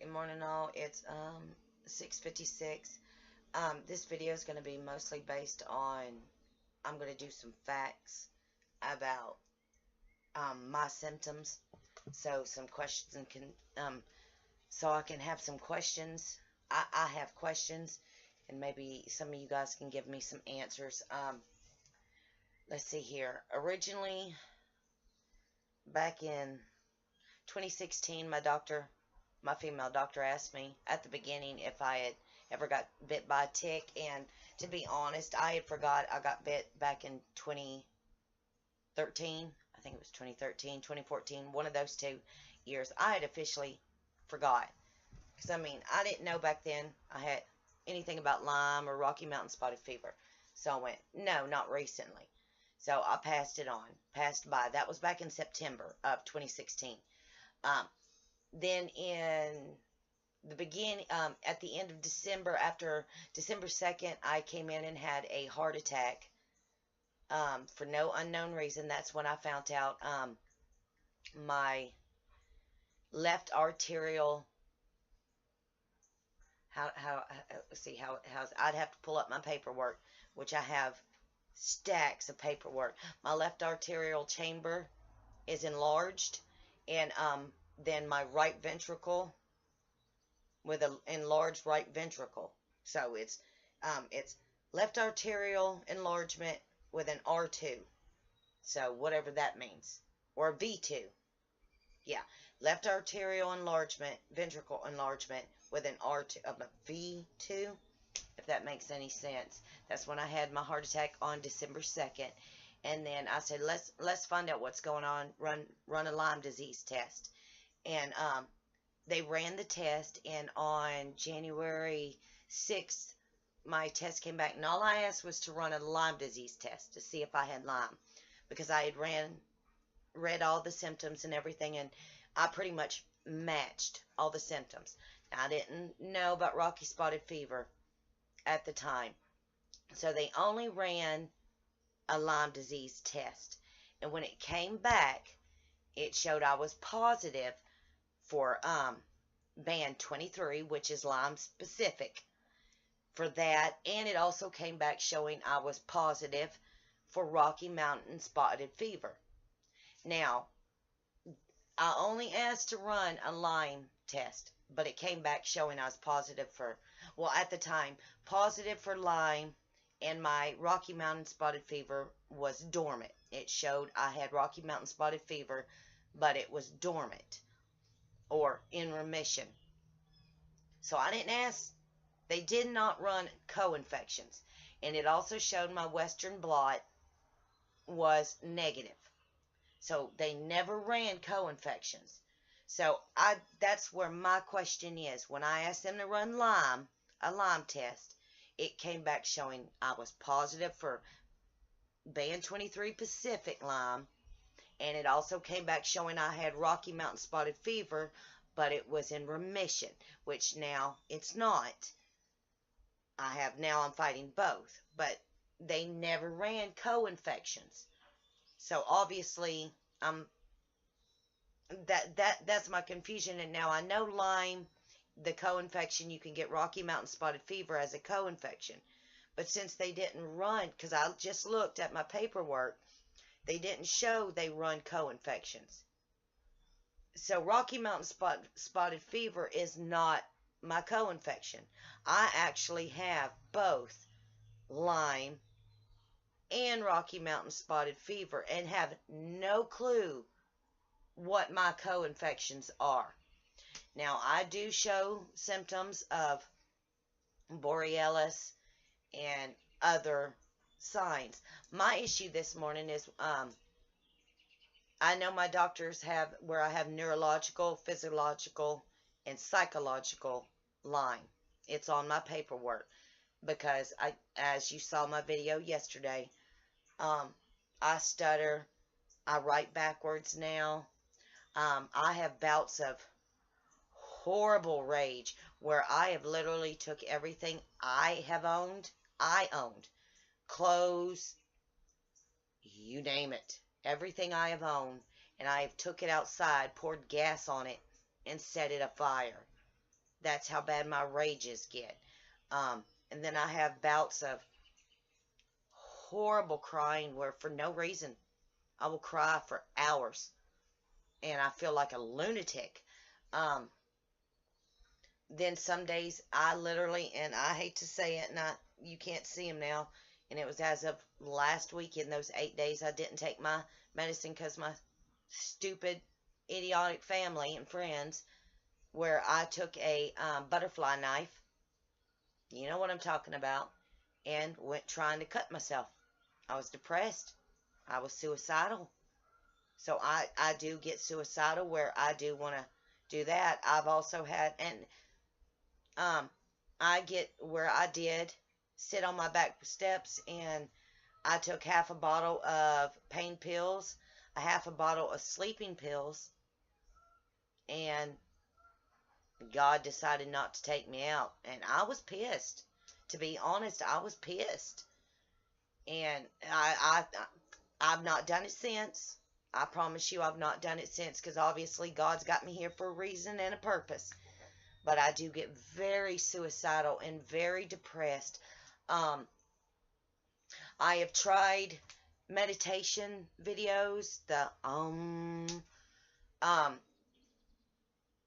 Good morning all. It's 6:56. This video is going to be mostly based on, I'm going to do some facts about my symptoms. So some questions and so I can have some questions. I have questions, and maybe some of you guys can give me some answers. Let's see here. Originally, back in 2016, my female doctor asked me at the beginning if I had ever got bit by a tick, and to be honest, I had forgot I got bit back in 2013. I think it was 2013, 2014, one of those 2 years. I had officially forgot, because I mean, I didn't know back then I had anything about Lyme or Rocky Mountain spotted fever. So I went, no, not recently. So I passed by. That was back in September of 2016. Then in the beginning, at the end of December, after December 2nd, I came in and had a heart attack for no unknown reason. That's when I found out my left arterial, I'd have to pull up my paperwork, which I have stacks of paperwork. My left arterial chamber is enlarged, and then my right ventricle with an enlarged right ventricle. So it's left arterial enlargement with an R2. So whatever that means. Or V2. Yeah. Left arterial enlargement, ventricle enlargement with an R2 of a V2, if that makes any sense. That's when I had my heart attack on December 2nd. And then I said, let's find out what's going on. Run a Lyme disease test. And they ran the test, and on January 6th, my test came back, and all I asked was to run a Lyme disease test to see if I had Lyme, because I had read all the symptoms and everything, and I pretty much matched all the symptoms. Now, I didn't know about Rocky spotted fever at the time, so they only ran a Lyme disease test, and when it came back, it showed I was positive for band 23, which is Lyme specific, for that, and it also came back showing I was positive for Rocky Mountain spotted fever. Now, I only asked to run a Lyme test, but it came back showing I was positive for, well, at the time, positive for Lyme, and my Rocky Mountain spotted fever was dormant. It showed I had Rocky Mountain spotted fever, but it was dormant or in remission. So I didn't ask. They did not run co-infections. And it also showed my Western blot was negative. So they never ran co-infections. So that's where my question is. When I asked them to run a Lyme test, it came back showing I was positive for band 23 Pacific Lyme. And it also came back showing I had Rocky Mountain spotted fever, but it was in remission, which now it's not. I'm fighting both, but they never ran co-infections. So obviously, that's my confusion. And now I know Lyme, the co-infection, you can get Rocky Mountain spotted fever as a co-infection. But since they didn't run, because I just looked at my paperwork, they didn't show they run co-infections. So Rocky Mountain spotted fever is not my co-infection. I actually have both Lyme and Rocky Mountain spotted fever and have no clue what my co-infections are. Now, I do show symptoms of Borrelia and other signs. My issue this morning is I know my doctors have where I have neurological, physiological, and psychological Lyme. It's on my paperwork because as you saw my video yesterday, I stutter, I write backwards now. I have bouts of horrible rage where I have literally took everything I owned, clothes, you name it, everything I have owned, and I have took it outside, poured gas on it, and set it afire. That's how bad my rages get. And then I have bouts of horrible crying where for no reason I will cry for hours and I feel like a lunatic. Then some days I literally, and I hate to say it, and you can't see them now, and it was as of last week, in those 8 days I didn't take my medicine because my stupid, idiotic family and friends, where I took a butterfly knife, you know what I'm talking about, and went trying to cut myself. I was depressed. I was suicidal. So I do get suicidal where I do want to do that. I've also had, and I get where I did sit on my back steps and I took half a bottle of pain pills, a half a bottle of sleeping pills, and God decided not to take me out. And I was pissed. To be honest, I was pissed. And I've not done it since. I promise you I've not done it since, because obviously God's got me here for a reason and a purpose. But I do get very suicidal and very depressed. I have tried meditation videos.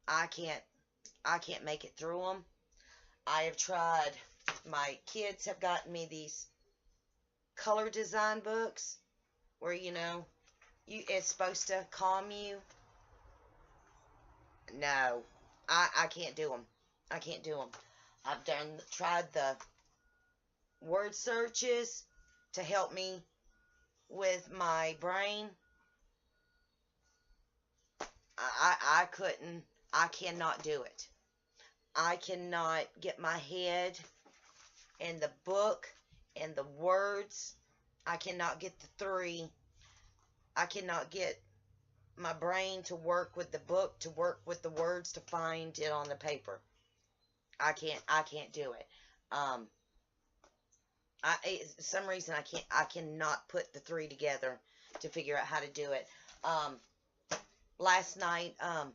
I can't make it through them. I have tried. My kids have gotten me these color design books where it's supposed to calm you. No, I can't do them. I can't do them. I've tried the word searches to help me with my brain. I couldn't. I cannot do it. I cannot get my head in the book and the words. I cannot get the three. I cannot get my brain to work with the book, to work with the words, to find it on the paper. I can't do it. Some reason I cannot put the three together to figure out how to do it. Last night, I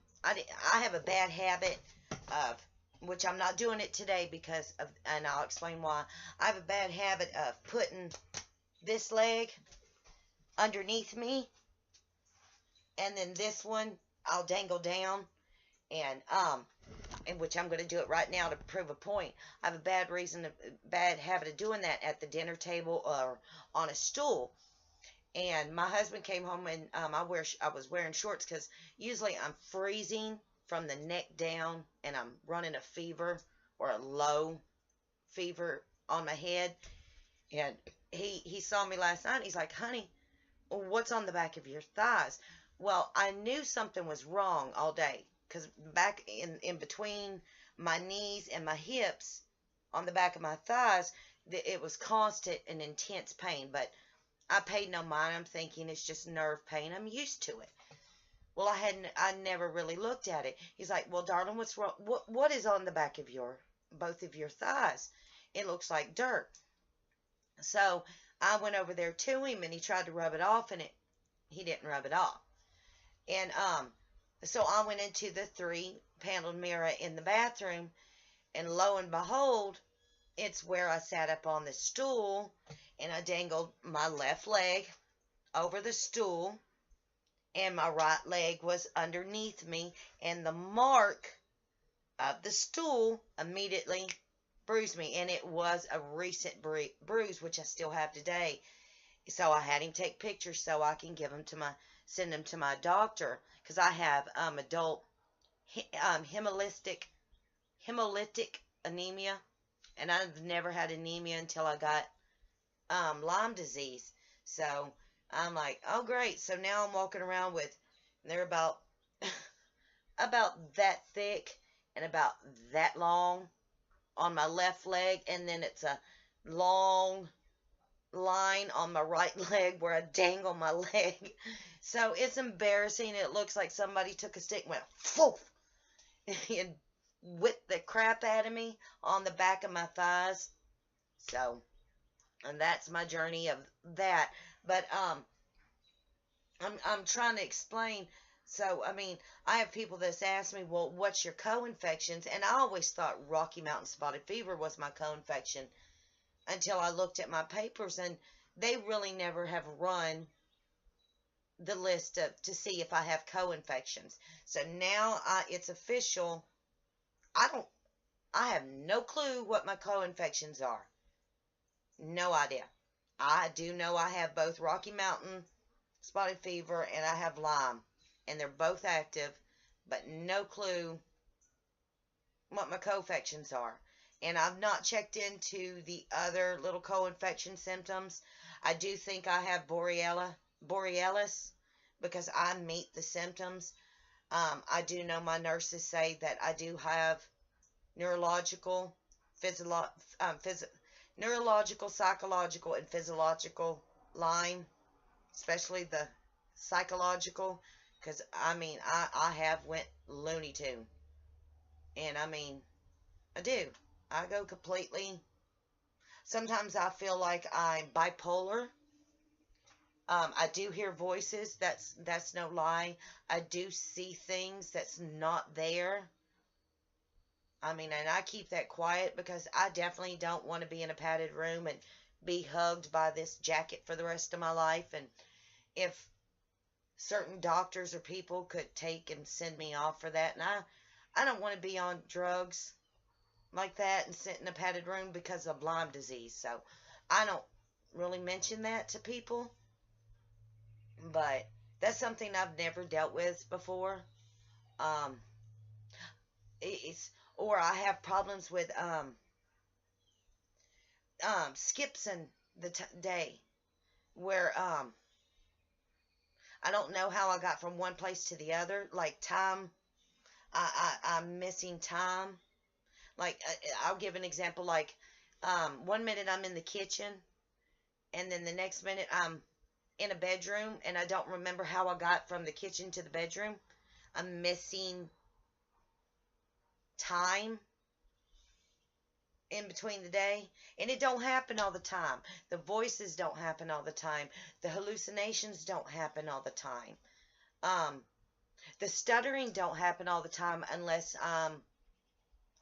have a bad habit of, which I'm not doing it today because of, and I'll explain why. I have a bad habit of putting this leg underneath me, and then this one I'll dangle down, and which I'm going to do it right now to prove a point. I have a bad habit of doing that at the dinner table or on a stool. And my husband came home, and I was wearing shorts because usually I'm freezing from the neck down, and I'm running a fever or a low fever on my head. And he saw me last night, and he's like, "Honey, what's on the back of your thighs?" Well, I knew something was wrong all day, because back in between my knees and my hips, on the back of my thighs, it was constant and intense pain. But I paid no mind. I'm thinking it's just nerve pain. I'm used to it. Well, I never really looked at it. He's like, "Well, darling, what's wrong? What is on the back of both of your thighs? It looks like dirt." So I went over there to him, and he tried to rub it off, and he didn't rub it off. And so I went into the 3-paneled mirror in the bathroom, and lo and behold, it's where I sat up on the stool, and I dangled my left leg over the stool, and my right leg was underneath me, and the mark of the stool immediately bruised me, and it was a recent bruise, which I still have today. So I had him take pictures so I can send them to my doctor, because I have adult hemolytic anemia, and I've never had anemia until I got Lyme disease. So I'm like, oh great. So now I'm walking around with, they're about that thick and about that long on my left leg, and then it's a long line on my right leg where I dangle my leg. So it's embarrassing. It looks like somebody took a stick and went poof and whipped the crap out of me on the back of my thighs. So, and that's my journey of that. But I'm trying to explain. So, I mean, I have people that's asked me, well, what's your co-infections? And I always thought Rocky Mountain spotted fever was my co-infection until I looked at my papers, and they really never have run the list to see if I have co-infections. So now it's official. I have no clue what my co-infections are. No idea. I do know I have both Rocky Mountain spotted fever and I have Lyme, and they're both active, but no clue what my co-infections are. And I've not checked into the other little co-infection symptoms. I do think I have borealis because I meet the symptoms. I do know my nurses say that I do have neurological, neurological, psychological, and physiological Lyme, especially the psychological, because I mean I have went Looney Tune, and I mean I do. I go completely. Sometimes I feel like I'm bipolar. I do hear voices. That's no lie. I do see things that's not there. I mean, and I keep that quiet because I definitely don't want to be in a padded room and be hugged by this jacket for the rest of my life. And if certain doctors or people could take and send me off for that, and I don't want to be on drugs like that and sit in a padded room because of Lyme disease. So I don't really mention that to people, but that's something I've never dealt with before. Um, it's or I have problems with skips in the day where I don't know how I got from one place to the other. Like time, I'm missing time. Like I'll give an example. Like 1 minute I'm in the kitchen, and then the next minute I'm in a bedroom, and I don't remember how I got from the kitchen to the bedroom. I'm missing time in between the day, and it don't happen all the time. The voices don't happen all the time. The hallucinations don't happen all the time. The stuttering don't happen all the time unless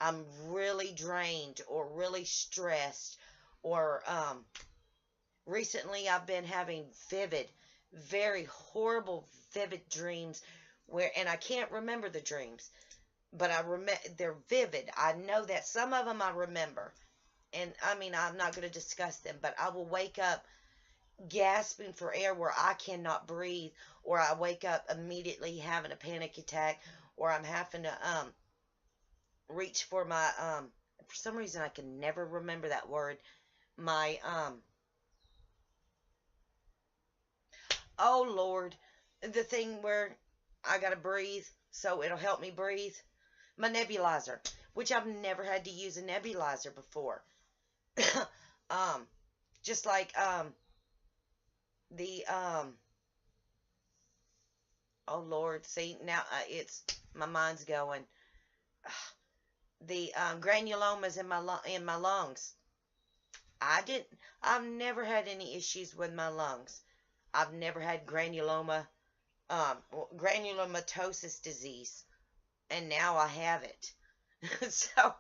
I'm really drained or really stressed, or recently I've been having very horrible vivid dreams and I can't remember the dreams, but they're vivid. I know that some of them I remember, and I mean I'm not going to discuss them, but I will wake up gasping for air where I cannot breathe, or I wake up immediately having a panic attack, or I'm having to reach for my for some reason I can never remember that word, my oh Lord, the thing where I gotta breathe so it'll help me breathe, my nebulizer, which I've never had to use a nebulizer before. Just like the oh Lord, see now it's my mind's going. The granulomas in my lungs. I've never had any issues with my lungs. I've never had granulomatosis disease, and now I have it. So,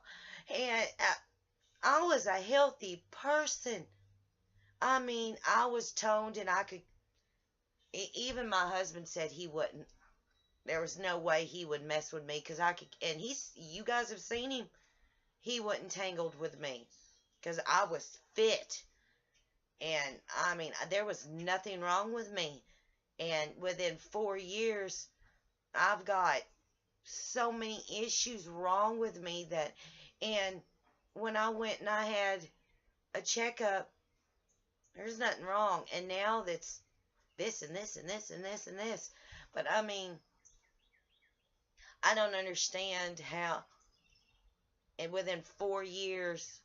and I was a healthy person. I mean, I was toned, and I could. Even my husband said he wouldn't. There was no way he would mess with me because I could. And you guys have seen him. He wasn't tangled with me because I was fit. And I mean, there was nothing wrong with me. And within 4 years, I've got so many issues wrong with me and when I went and I had a checkup, there's nothing wrong. And now that's this and this and this and this and this. But I mean, I don't understand how, and within 4 years,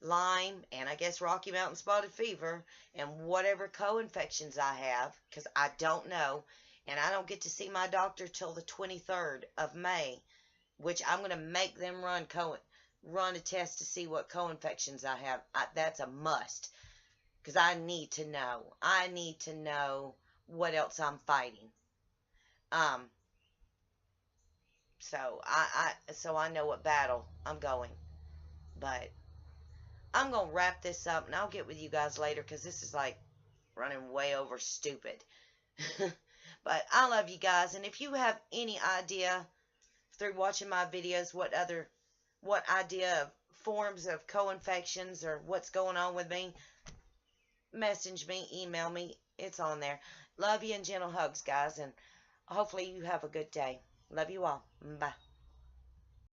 Lyme, and I guess Rocky Mountain spotted fever, and whatever co-infections I have, because I don't know, and I don't get to see my doctor till the 23rd of May, which I'm going to make them run a test to see what co-infections I have. That's a must, because I need to know. I need to know what else I'm fighting. Um, so I know what battle I'm going. But I'm gonna wrap this up, and I'll get with you guys later because this is like running way over stupid. But I love you guys, and if you have any idea through watching my videos what idea of forms of co-infections or what's going on with me, message me, email me. It's on there. Love you and gentle hugs, guys, and hopefully you have a good day. Love you all. Bye.